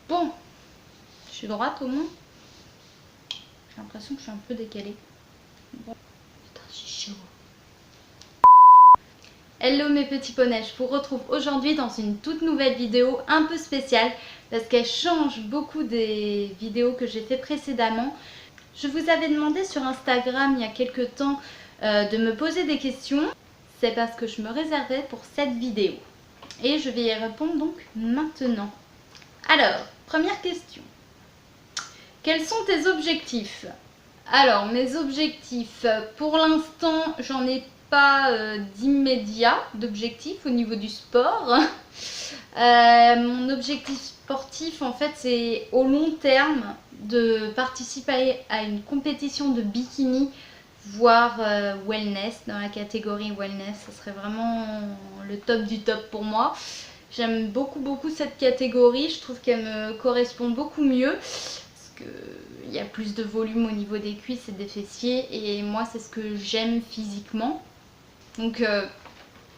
Bon, je suis droite au moins. J'ai l'impression que je suis un peu décalée. Bon. Putain, c'est chaud. Hello mes petits poneys, je vous retrouve aujourd'hui dans une toute nouvelle vidéo un peu spéciale parce qu'elle change beaucoup des vidéos que j'ai fait précédemment. Je vous avais demandé sur Instagram il y a quelques temps de me poser des questions. C'est parce que je me réservais pour cette vidéo. Et je vais y répondre donc maintenant. Alors, première question. Quels sont tes objectifs? Alors, mes objectifs, pour l'instant, j'en ai pas d'immédiat d'objectif au niveau du sport. Mon objectif sportif, en fait, c'est au long terme de participer à une compétition de bikini, voire wellness, dans la catégorie wellness. Ce serait vraiment le top du top pour moi. J'aime beaucoup cette catégorie, je trouve qu'elle me correspond beaucoup mieux. Parce qu'il y a plus de volume au niveau des cuisses et des fessiers. Et moi, c'est ce que j'aime physiquement. Donc,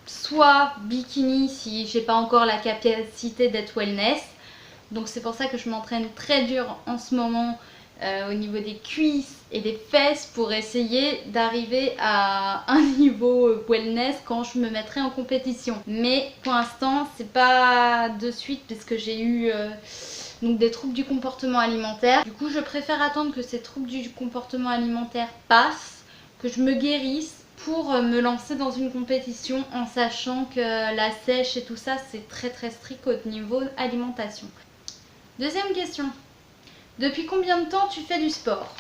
soit bikini si j'ai pas encore la capacité d'être wellness. Donc, c'est pour ça que je m'entraîne très dur en ce moment au niveau des cuisses et des fesses pour essayer d'arriver à un niveau wellness quand je me mettrai en compétition. Mais pour l'instant, c'est pas de suite parce que j'ai eu donc des troubles du comportement alimentaire. Du coup, je préfère attendre que ces troubles du comportement alimentaire passent, que je me guérisse pour me lancer dans une compétition en sachant que la sèche et tout ça, c'est très strict au niveau alimentation. Deuxième question. Depuis combien de temps tu fais du sport?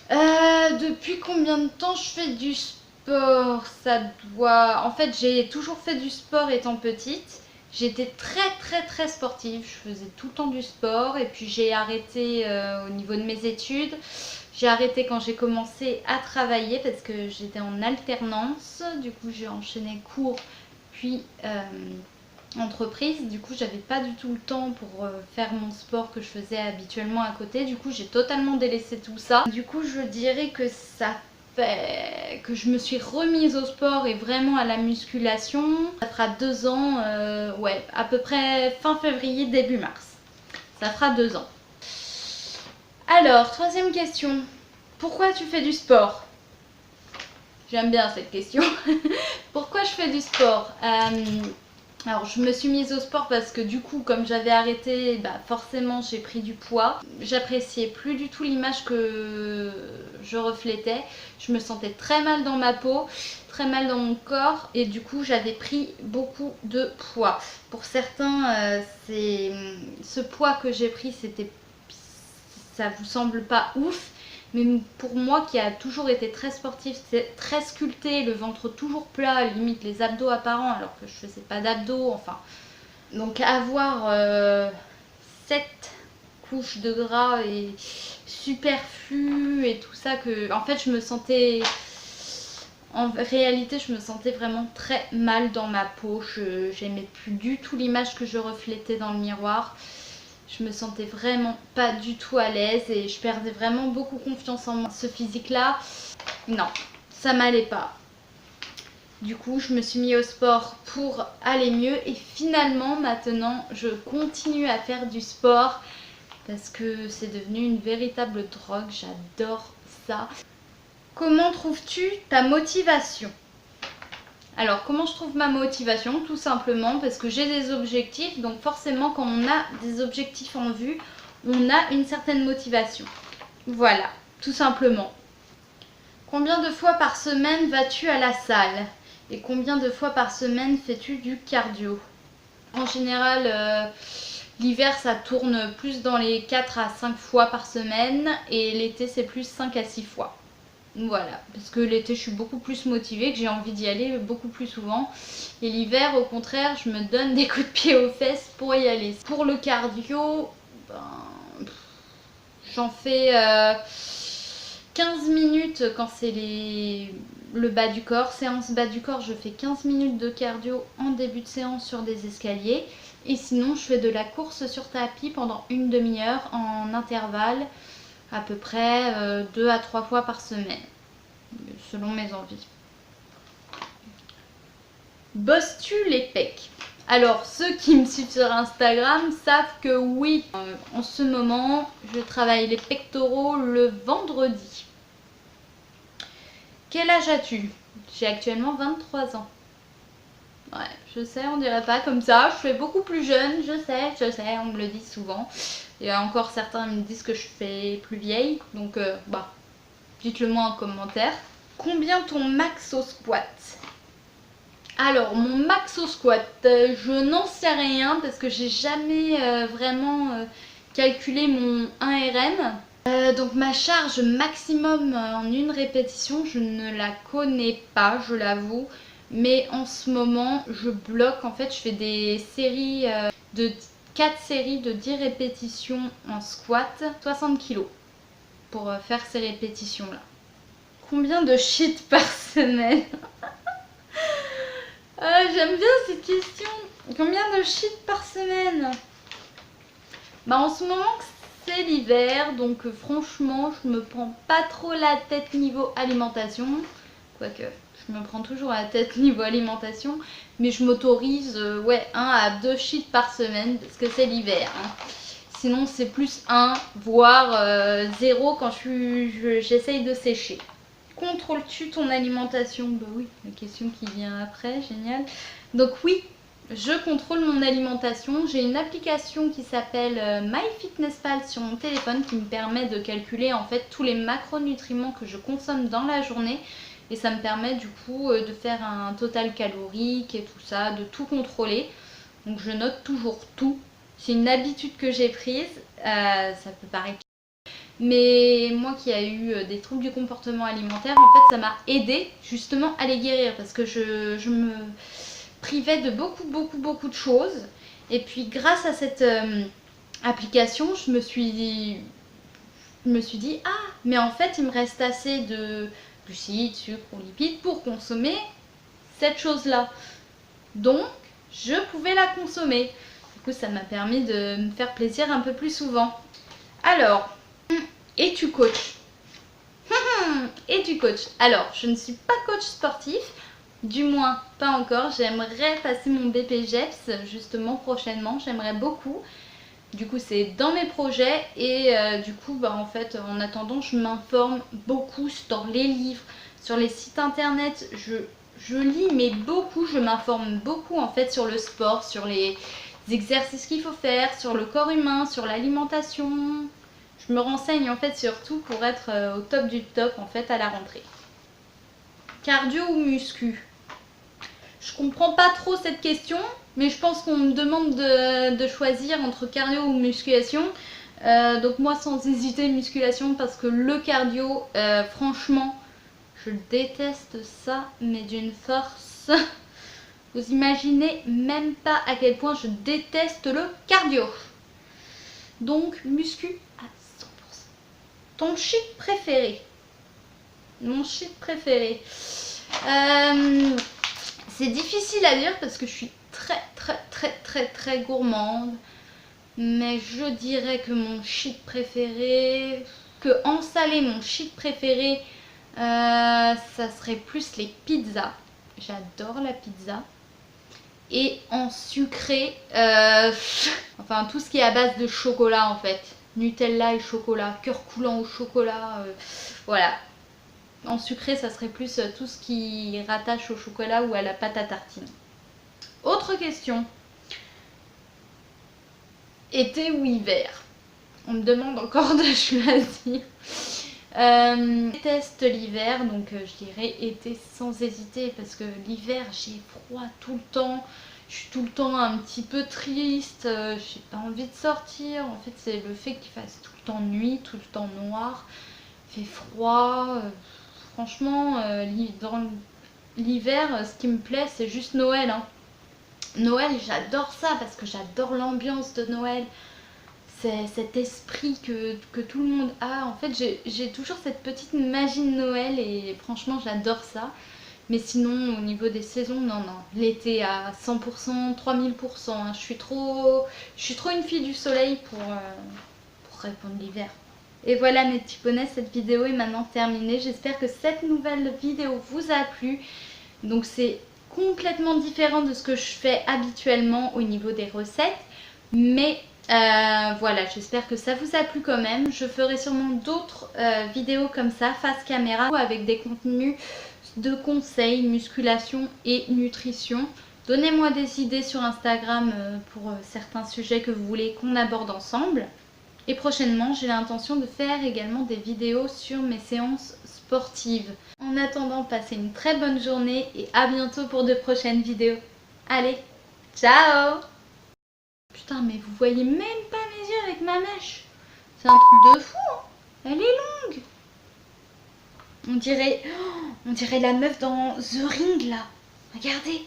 Depuis combien de temps je fais du sport? Ça doit... En fait, j'ai toujours fait du sport étant petite. J'étais très sportive. Je faisais tout le temps du sport. Et puis j'ai arrêté au niveau de mes études. J'ai arrêté quand j'ai commencé à travailler parce que j'étais en alternance. Du coup, j'ai enchaîné cours puis entreprise. Du coup, j'avais pas du tout le temps pour faire mon sport que je faisais habituellement à côté. Du coup, j'ai totalement délaissé tout ça. Du coup, je dirais que ça fait que je me suis remise au sport et vraiment à la musculation. Ça fera 2 ans, ouais, à peu près fin février, début mars. Ça fera 2 ans. Alors, troisième question. Pourquoi tu fais du sport? J'aime bien cette question. Pourquoi je fais du sport? Alors je me suis mise au sport parce que du coup comme j'avais arrêté, forcément j'ai pris du poids. J'appréciais plus du tout l'image que je reflétais. Je me sentais très mal dans ma peau, très mal dans mon corps et du coup j'avais pris beaucoup de poids. Pour certains, ce poids que j'ai pris, ça vous semble pas ouf. Mais pour moi qui a toujours été très sportive, très sculptée, le ventre toujours plat, limite les abdos apparents alors que je faisais pas d'abdos, enfin. Donc avoir 7 couches de gras et superflu et tout ça que... En fait je me sentais... En réalité je me sentais vraiment très mal dans ma peau, j'aimais plus du tout l'image que je reflétais dans le miroir. Je me sentais vraiment pas du tout à l'aise et je perdais vraiment beaucoup confiance en moi. Ce physique-là, non, ça m'allait pas. Du coup, je me suis mis au sport pour aller mieux et finalement, maintenant, je continue à faire du sport parce que c'est devenu une véritable drogue. J'adore ça. Comment trouves-tu ta motivation ? Alors, comment je trouve ma motivation? Tout simplement parce que j'ai des objectifs. Donc forcément, quand on a des objectifs en vue, on a une certaine motivation. Voilà, tout simplement. Combien de fois par semaine vas-tu à la salle? Et combien de fois par semaine fais-tu du cardio? En général, l'hiver, ça tourne plus dans les 4 à 5 fois par semaine. Et l'été, c'est plus 5 à 6 fois. Voilà, parce que l'été je suis beaucoup plus motivée, que j'ai envie d'y aller beaucoup plus souvent. Et l'hiver au contraire je me donne des coups de pied aux fesses pour y aller. Pour le cardio, j'en fais 15 minutes quand c'est le bas du corps. Séance bas du corps, je fais 15 minutes de cardio en début de séance sur des escaliers. Et sinon je fais de la course sur tapis pendant une demi-heure en intervalle. À peu près 2 à 3 fois par semaine, selon mes envies. Bosses-tu les pecs? Alors, ceux qui me suivent sur Instagram savent que oui, en ce moment, je travaille les pectoraux le vendredi. Quel âge as-tu? J'ai actuellement 23 ans. Ouais, je sais, on dirait pas comme ça. Je fais beaucoup plus jeune, je sais, on me le dit souvent. Il y a encore certains qui me disent que je fais plus vieille. Donc, dites-le moi en commentaire. Combien ton max au squat? Alors, mon max au squat, je n'en sais rien parce que j'ai jamais vraiment calculé mon 1RM. Donc ma charge maximum en une répétition, je ne la connais pas, je l'avoue. Mais en ce moment, je bloque, en fait, je fais des séries de 4 séries de 10 répétitions en squat, 60 kg pour faire ces répétitions-là. Combien de shit par semaine? J'aime bien cette question. Combien de shit par semaine? Bah en ce moment c'est l'hiver, donc franchement je me prends pas trop la tête niveau alimentation. Quoique je me prends toujours la tête niveau alimentation, mais je m'autorise 1 à 2 shit par semaine parce que c'est l'hiver. Hein. Sinon c'est plus 1, voire 0 quand j'essaye de sécher. Contrôles-tu ton alimentation? Bah oui, la question qui vient après, génial. Donc oui, je contrôle mon alimentation. J'ai une application qui s'appelle MyFitnessPal sur mon téléphone qui me permet de calculer en fait tous les macronutriments que je consomme dans la journée. Et ça me permet du coup de faire un total calorique et tout ça, de tout contrôler. Donc je note toujours tout. C'est une habitude que j'ai prise. Ça peut paraître... Mais moi qui ai eu des troubles du comportement alimentaire, en fait ça m'a aidé justement à les guérir parce que je me privais de beaucoup de choses. Et puis grâce à cette application, je me suis dit, ah mais en fait il me reste assez de glucides, sucre ou lipides pour consommer cette chose-là. Donc je pouvais la consommer. Du coup ça m'a permis de me faire plaisir un peu plus souvent. Alors, es-tu coach? Es-tu coach? Alors, je ne suis pas coach sportif, du moins pas encore. J'aimerais passer mon BPGEPS justement prochainement, j'aimerais beaucoup. Du coup, c'est dans mes projets et du coup, en fait, en attendant, je m'informe beaucoup dans les livres, sur les sites internet. Je lis, mais beaucoup, je m'informe beaucoup en fait sur le sport, sur les exercices qu'il faut faire, sur le corps humain, sur l'alimentation. Je me renseigne en fait sur tout pour être au top du top en fait à la rentrée. Cardio ou muscu? Je comprends pas trop cette question, mais je pense qu'on me demande de choisir entre cardio ou musculation. Donc moi sans hésiter musculation parce que le cardio, franchement, je déteste ça, mais d'une force. Vous imaginez même pas à quel point je déteste le cardio. Donc muscu à 100%. Ton shit préféré? Mon shit préféré. C'est difficile à dire parce que je suis très gourmande. Mais je dirais que mon shit préféré... Que en salé, mon shit préféré, ça serait plus les pizzas. J'adore la pizza. Et en sucré, enfin tout ce qui est à base de chocolat en fait. Nutella et chocolat, cœur coulant au chocolat, voilà. En sucré, ça serait plus tout ce qui rattache au chocolat ou à la pâte à tartiner. Autre question. Été ou hiver? On me demande encore de choisir. Je déteste l'hiver, donc je dirais été sans hésiter parce que l'hiver, j'ai froid tout le temps. Je suis tout le temps un petit peu triste, j'ai pas envie de sortir. En fait, c'est le fait qu'il fasse tout le temps nuit, tout le temps noir, il fait froid. Franchement, dans l'hiver, ce qui me plaît, c'est juste Noël. Hein. Noël, j'adore ça parce que j'adore l'ambiance de Noël. C'est cet esprit que tout le monde a. En fait, j'ai toujours cette petite magie de Noël et franchement, j'adore ça. Mais sinon, au niveau des saisons, non. L'été à 100%, 3000%. Hein. Je suis trop une fille du soleil pour répondre l'hiver. Et voilà mes petits poneys, cette vidéo est maintenant terminée. J'espère que cette nouvelle vidéo vous a plu. Donc c'est complètement différent de ce que je fais habituellement au niveau des recettes. Mais voilà, j'espère que ça vous a plu quand même. Je ferai sûrement d'autres vidéos comme ça, face caméra, avec des contenus de conseils, musculation et nutrition. Donnez-moi des idées sur Instagram pour certains sujets que vous voulez qu'on aborde ensemble. Et prochainement, j'ai l'intention de faire également des vidéos sur mes séances sportives. En attendant, passez une très bonne journée et à bientôt pour de prochaines vidéos. Allez, ciao! Putain, mais vous voyez même pas mes yeux avec ma mèche. C'est un truc de fou, hein. Elle est longue. On dirait la meuf dans The Ring là. Regardez.